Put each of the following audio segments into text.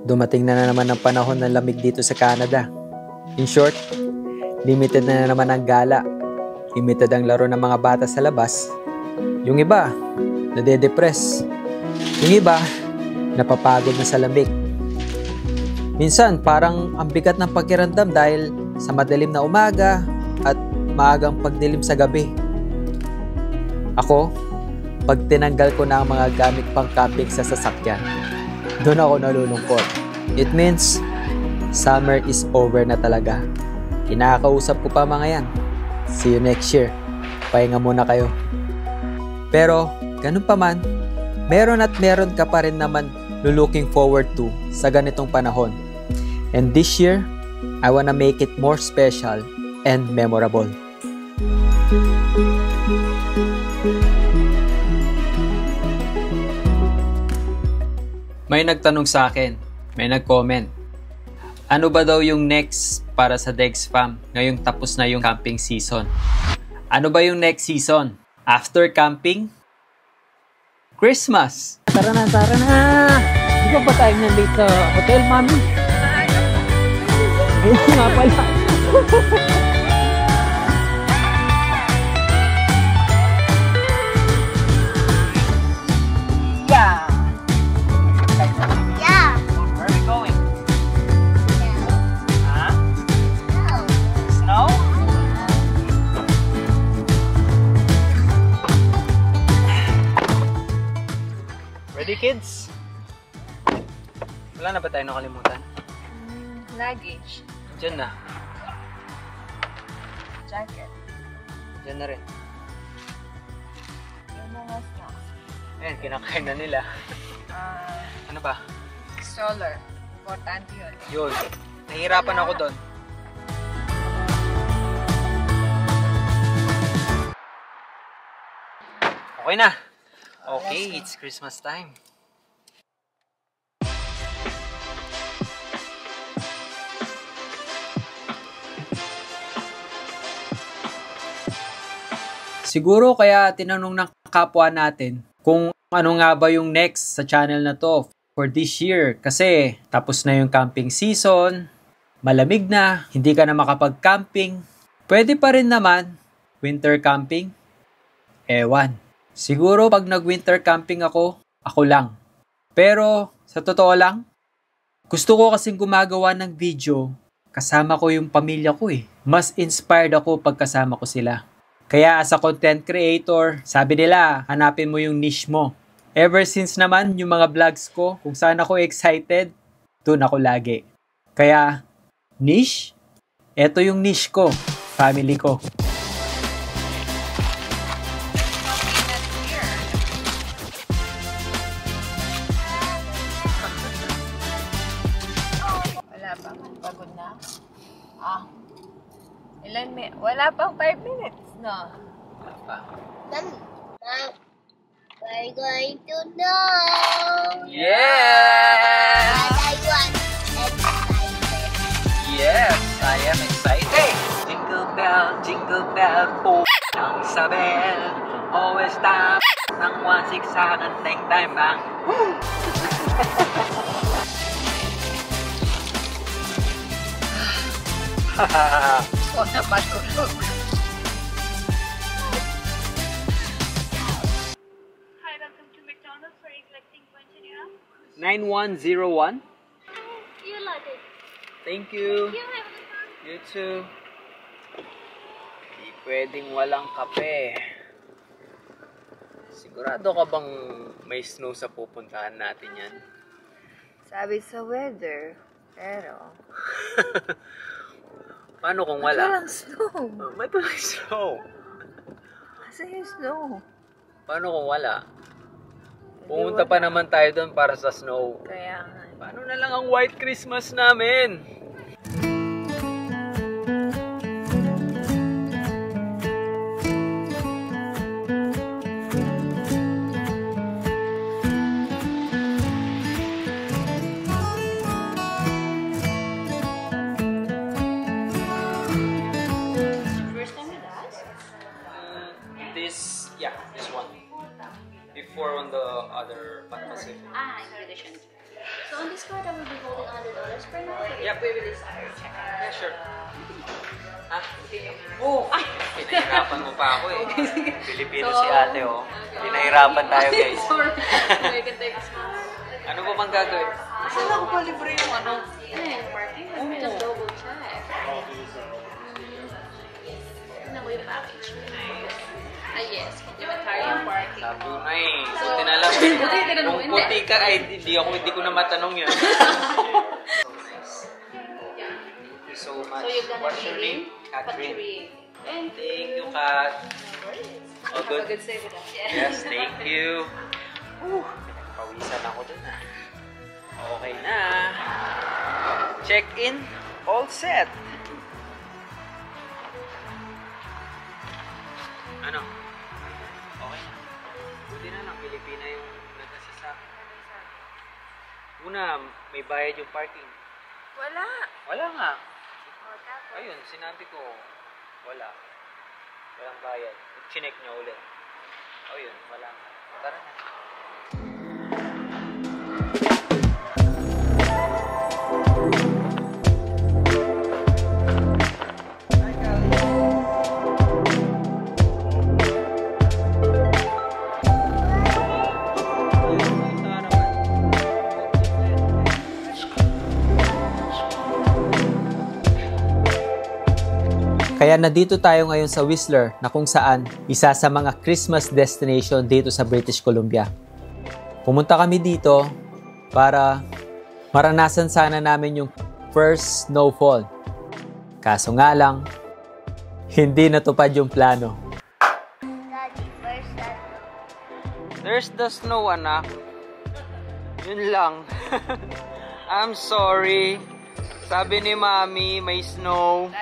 Dumating na naman ang panahon ng lamig dito sa Canada. In short, limited na naman ang gala. Limited ang laro ng mga bata sa labas. Yung iba, nade-depress. Yung iba, napapagod na sa lamig. Minsan, parang ang bigat ng pakiramdam dahil sa madilim na umaga at maagang pagdilim sa gabi. Ako, pag tinanggal ko na ang mga gamit pang camping sa sasakyan, doon ako nalulungkot. It means, summer is over na talaga. Kinakausap ko pa mga yan. See you next year. Pahinga muna kayo. Pero, ganun pa man, meron at meron ka pa rin naman looking forward to sa ganitong panahon. And this year, I wanna make it more special and memorable. May nagtanong sa akin, may nag-comment. Ano ba daw yung next para sa Degs Fam ngayong tapos na yung camping season? Ano ba yung next season? After camping? Christmas! Tara na, tara na! Di ba tayo nandito sa hotel, mami? Ayun nga pala. Ready, kids? Wala na ba tayo nakalimutan? Luggage. Diyan na. Jacket. Diyan na rin. Yung mga snacks. Ayan, kinakain na nila. Ano ba? Stroller. Importante yun. Yun. Nahihirapan ako doon. Okay na. Okay, it's Christmas time. Siguro kaya tinanong ng kapwa natin kung ano nga ba yung next sa channel na to for this year. Kasi tapos na yung camping season, malamig na, hindi ka na makapag-camping. Pwede pa rin naman winter camping. Ewan. Siguro pag nag-winter camping ako lang. Pero sa totoo lang, gusto ko kasing gumagawa ng video kasama ko yung pamilya ko eh. Mas inspired ako pag kasama ko sila. Kaya as a content creator, sabi nila, hanapin mo yung niche mo. Ever since naman yung mga vlogs ko, kung saan ako excited, doon ako lagi. Kaya, niche? Eto yung niche ko, family ko. Wala pa. Pagod na? Wala pang 5 minutes, no? Wala pa. We're going to know. Yes! I want excited. Yes, I am excited. Jingle bell, po ang sabel. Always time ng 1-6 sa kanteng time bang. O na matulog. Hi, welcome to McDonald's. Where are you collecting points in your app? 9101. You like it. Thank you. You have a good one. You too. Di pwedeng walang kape. Sigurado ka bang may snow sa pupuntahan natin yan? Sabi sa weather, pero... Paano kung wala? Walang snow. Ba't walang snow? Kasi yung snow. Paano kung wala? Pumunta pa naman tayo doon para sa snow. Kaya nga. Paano na lang ang White Christmas namin? this one. Before on the other Pan Pacific. Invitation. So on this card, I will be holding $100 per night. Yep. Yeah, sure. Ha? Oh! Pinahirapan mo pa ako eh. Pilipino si ate oh. Pinahirapan tayo guys. I can take a small. Ano ba bang gagawin? Saan ako pa libre yung ano? Parking? Let me just double check. Tignan ko yung package. Yes. Complimentary yung parking. Sabi mo na eh. So, tinalam. Kung puti ka, ay hindi ko na matanong yun. So nice. Thank you so much. So you're gonna What's your name? Catherine. Thank Thank you, Kat. Oh, good. Good save with us. Yes, thank you. Pawisan ako dun ah. Okay na. Check-in. All set. Ano? Okay na. Buti na lang. Pilipina yung nagkasisa. Una, may bayad yung parking. Wala. Wala nga. O, tapos. Ayun, sinabi ko. Wala. Walang bayad. Chinek niya ulit. Ayun, wala nga. Tara na. Kaya nandito tayo ngayon sa Whistler na kung saan isa sa mga Christmas destination dito sa British Columbia. Pumunta kami dito para maranasan sana namin yung first snowfall. Kaso nga lang, hindi natupad yung plano. Daddy, where's that? There's the snow, anak. Yun lang. I'm sorry. Sabi ni Mami, may snow.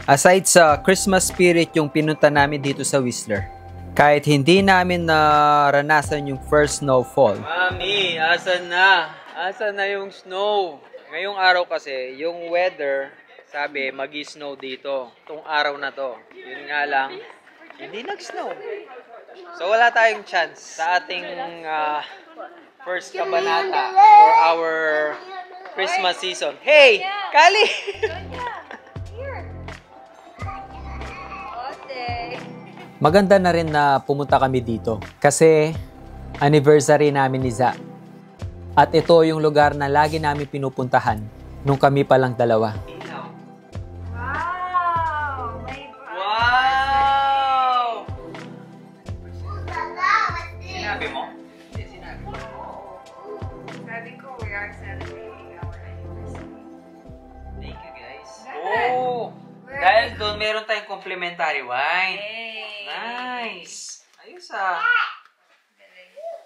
Aside sa Christmas spirit yung pinunta namin dito sa Whistler, kahit hindi namin naranasan yung first snowfall. Mami, asan na? Asan na yung snow? Ngayong araw kasi, yung weather, sabi, magi-snow dito. Itong araw na to. Yun nga lang, hindi nag-snow. So wala tayong chance sa ating first kabanata for our Christmas season. Hey! Kali! Maganda na rin na pumunta kami dito kasi anniversary namin ni Za. At ito yung lugar na lagi namin pinupuntahan nung kami palang dalawa. Wow! May Wow! Sinabi mo? Hindi, sinabi mo. Sabi ko, we are celebrating our anniversary. Thank you guys. Oh! Dahil doon meron tayong complimentary wine. Nice! Ayos ah.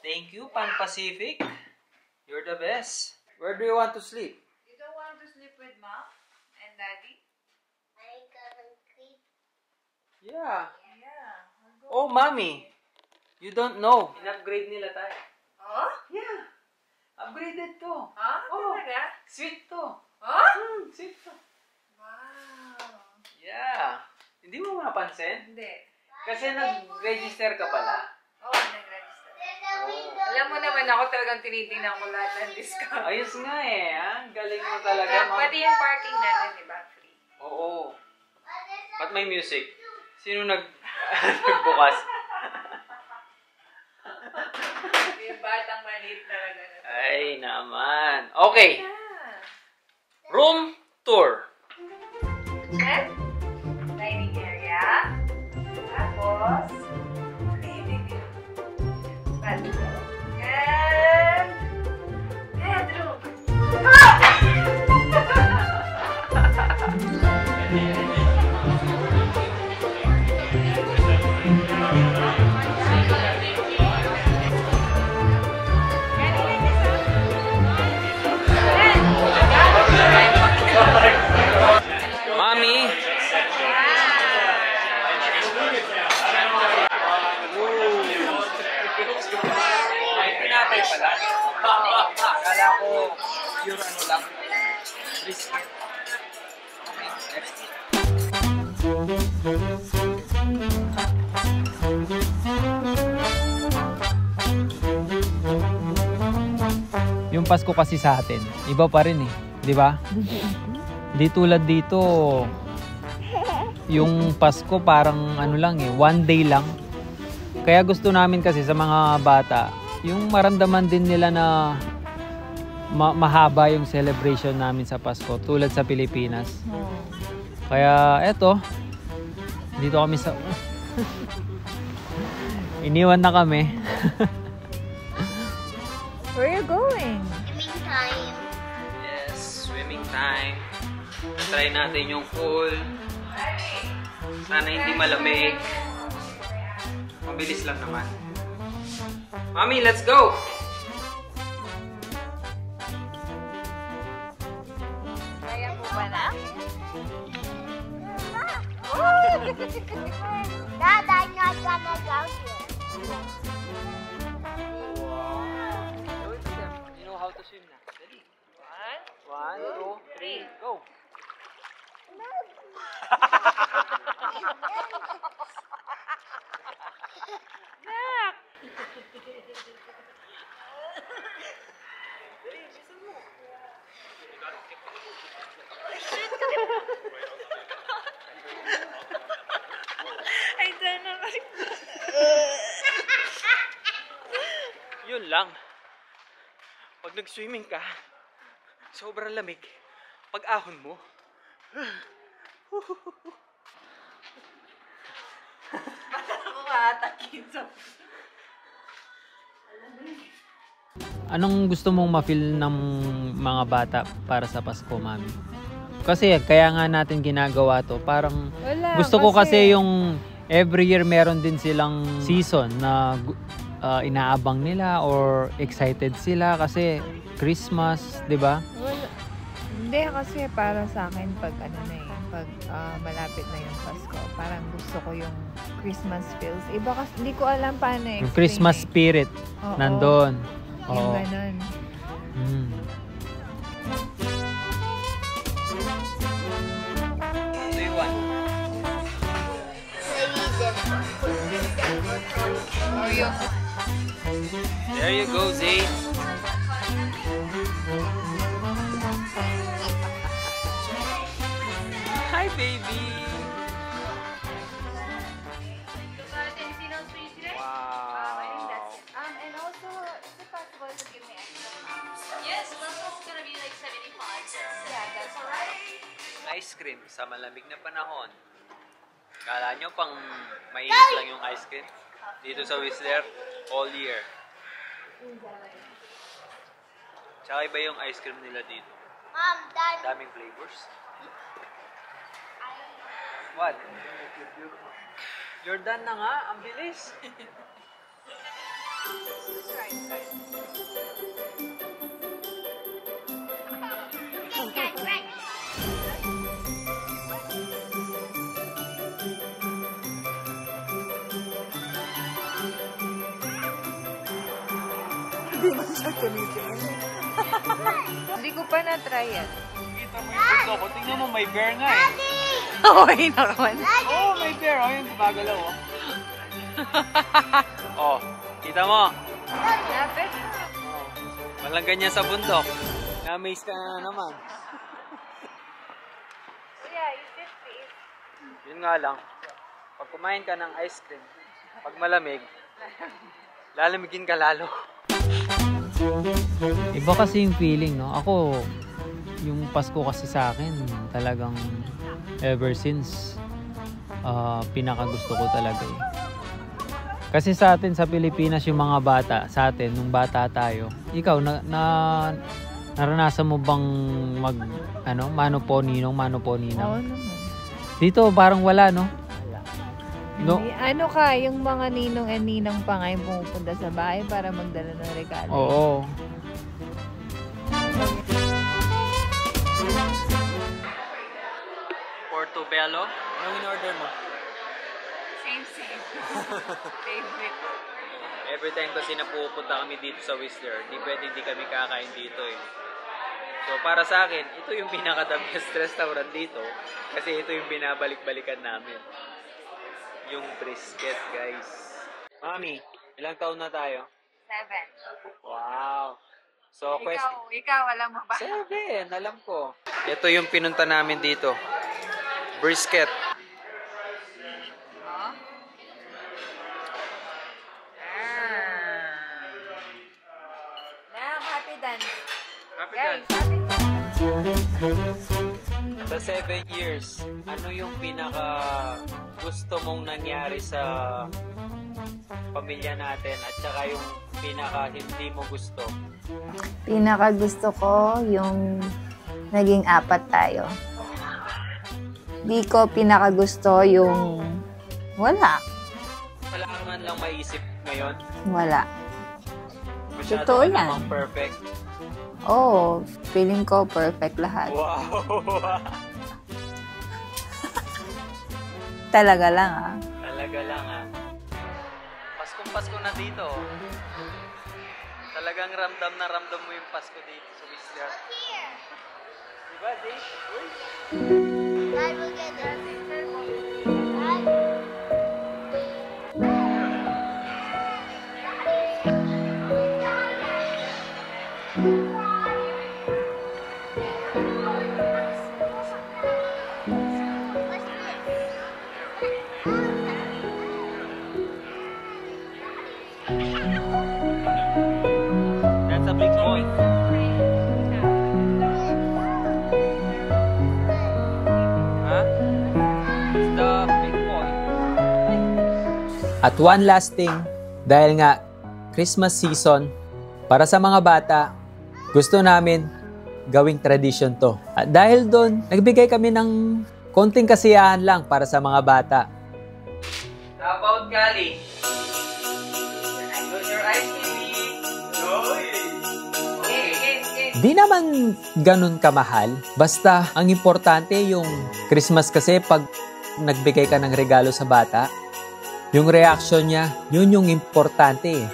Thank you, Pan Pacific. You're the best. Where do you want to sleep? You don't want to sleep with Mom and Daddy? I gotta sleep. Yeah. Yeah. Oh, Mommy. You don't know. In-upgrade nila tayo. Oh? Yeah. Upgraded to. Huh? Oh. Talaga? Sweet to. Oh? Sweet to. Wow. Yeah. Hindi mo napansin? Hindi. Kasi nag-register ka pala. Oo, nag-register. Alam mo naman ako talagang tinitingnan ko lahat ng discount. Ayos nga eh. Ha? Galing mo talaga. Pati yung parking natin, di ba? Free. Oo. Ba't may music? Sino nagbukas? Yung batang maliit talaga. Ay naman. Okay. Yeah. Room tour. Set. Dining area. Tapos, living room. Bathroom. And bedroom. Mommy. pure ano lang. Brisket. Okay, next. Yung Pasko kasi sa atin, iba pa rin eh, di ba? Di tulad dito, yung Pasko parang ano lang eh, one day lang. Kaya gusto namin kasi sa mga bata, yung maramdaman din nila na mahaba yung celebration namin sa Pasko, tulad sa Pilipinas. Kaya eto, dito kami sa... Iniwan na kami. Where are you going? Swimming time. Yes, swimming time. Try natin yung pool. Sana hindi malamig. Mabilis lang naman. Mami, let's go! Kaya mo ba na? Dad, I'm not gonna go here. You know how to swim na. Ready? 1, 2, 3, go! I don't know. Yun lang. Pag nag-swimming ka, sobrang lamig. Pag ahon mo, anong gusto mong ma-feel ng mga bata para sa Pasko, Mami? Kasi kaya nga natin ginagawa to. Parang Wala, gusto ko kasi yung every year meron din silang season na inaabang nila or excited sila kasi Christmas, 'di ba? Wala. Hindi kasi para sa akin pag ano na eh, pag malapit na yung Pasko, parang gusto ko yung Christmas feels. Iba kasi hindi ko alam paano Yung explain Christmas eh. spirit Oo. nandun. Yung Oo. ganun. Mm. Do you want? There you go, Zay. Hi, baby. Wow. And also, is it possible to give me extra pounds? Yes, that's also gonna be like 75. Yeah, that's alright. Ice cream sa malamig na panahon. Kala nyo pang mainit lang yung ice cream? Dito sa Whistler, all year. Tsaka iba yung ice cream nila dito. Mom, Dad. Daming flavors. What? You're done na nga? Ang bilis. Hindi ko pa na-try yan. Kita mo yung gusto ko. Tingnan mo, may bear nga eh. Okay naman. Oh, may bear. Oh, yung gumagalaw oh. Oh, kita mo. Lapit. Walang ganyan sa bundok. Na-amaze ka na naman. Yeah, you did it. Yun nga lang. Pag kumain ka ng ice cream, pag malamig, lalamigin ka lalo. Iba kasi yung feeling, no? Ako, yung Pasko kasi sa akin, talagang ever since, pinakagusto ko talaga eh. Kasi sa atin sa Pilipinas, yung mga bata, sa atin, nung bata tayo, ikaw, naranasan mo bang mano po ninong? Oo naman. Dito parang wala, no? No? Hindi. Ano ka, yung mga ninong and ninang pa nga yung pumupunta sa bahay para magdala ng regalo. Oo. Portobello? Anong in-order mo? Same. Favorite. Every time kasi napupunta kami dito sa Whistler, hindi pwede hindi kami kakain dito eh. So para sa akin, ito yung pinaka-the best restaurant dito kasi ito yung binabalik-balikan namin. Yung brisket, guys. Mami, ilang taon na tayo? 7. Wow. So, Ikaw, alam mo ba? 7, alam ko. Ito yung pinunta namin dito. Brisket. Oh. Now, happy dance. Happy Guys, dance. happy Sa 7 years, ano yung pinaka gusto mong nangyari sa pamilya natin at saka yung pinaka hindi mo gusto? Pinaka gusto ko yung naging 4 tayo. Di ko pinaka gusto yung wala. Wala ka man lang maisip ngayon? Wala. Masyado Totoo ka yan. namang perfect. Oh, feeling ko perfect lahat. Wow! Talaga lang ah. Talaga lang ah. Paskong Pasko na dito. Talagang ramdam na ramdam mo yung Pasko dito sa Wisjar. Diba, Jay? Uy! Dad, we'll get this. That's a big boy. Huh? It's the big boy. At one last thing, dahil nga Christmas season, para sa mga bata, gusto namin gawing tradition to. At dahil doon, nagbigay kami ng konting kasiyahan lang para sa mga bata. How about Kali? Close your eyes, Di naman ganun kamahal. Basta, ang importante yung Christmas kasi pag nagbigay ka ng regalo sa bata, yung reaction niya, yun yung importante eh.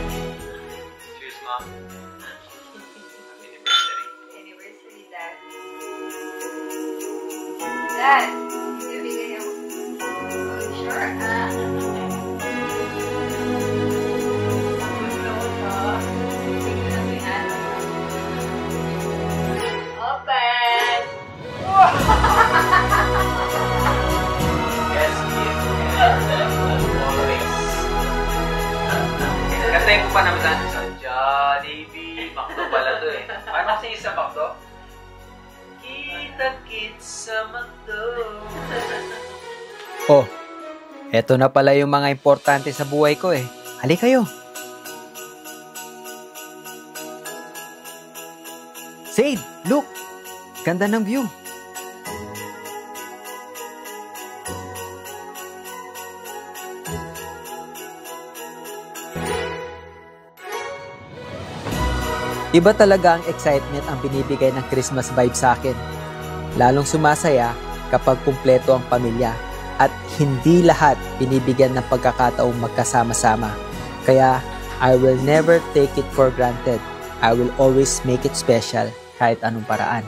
Cheers, Mom. Happy anniversary. Anniversary, Dad. Dad, ibigay ako. Oh, sure. Gusto ko to. Tingnan mo yan. Open! Yes, kid. Always. Kantayin ko pa naman sa Jollibee. Makdo pala to eh. Paano kasi isa Makdo? Kita-kits sa Makdo. Oh, eto na pala yung mga importante sa buhay ko eh. Hali kayo. Zaid, look! Ganda ng view. Iba talaga ang excitement ang binibigay ng Christmas vibe sa akin. Lalong sumasaya kapag kumpleto ang pamilya at hindi lahat binibigyan ng pagkakataong magkasama-sama. Kaya I will never take it for granted. I will always make it special kahit anong paraan.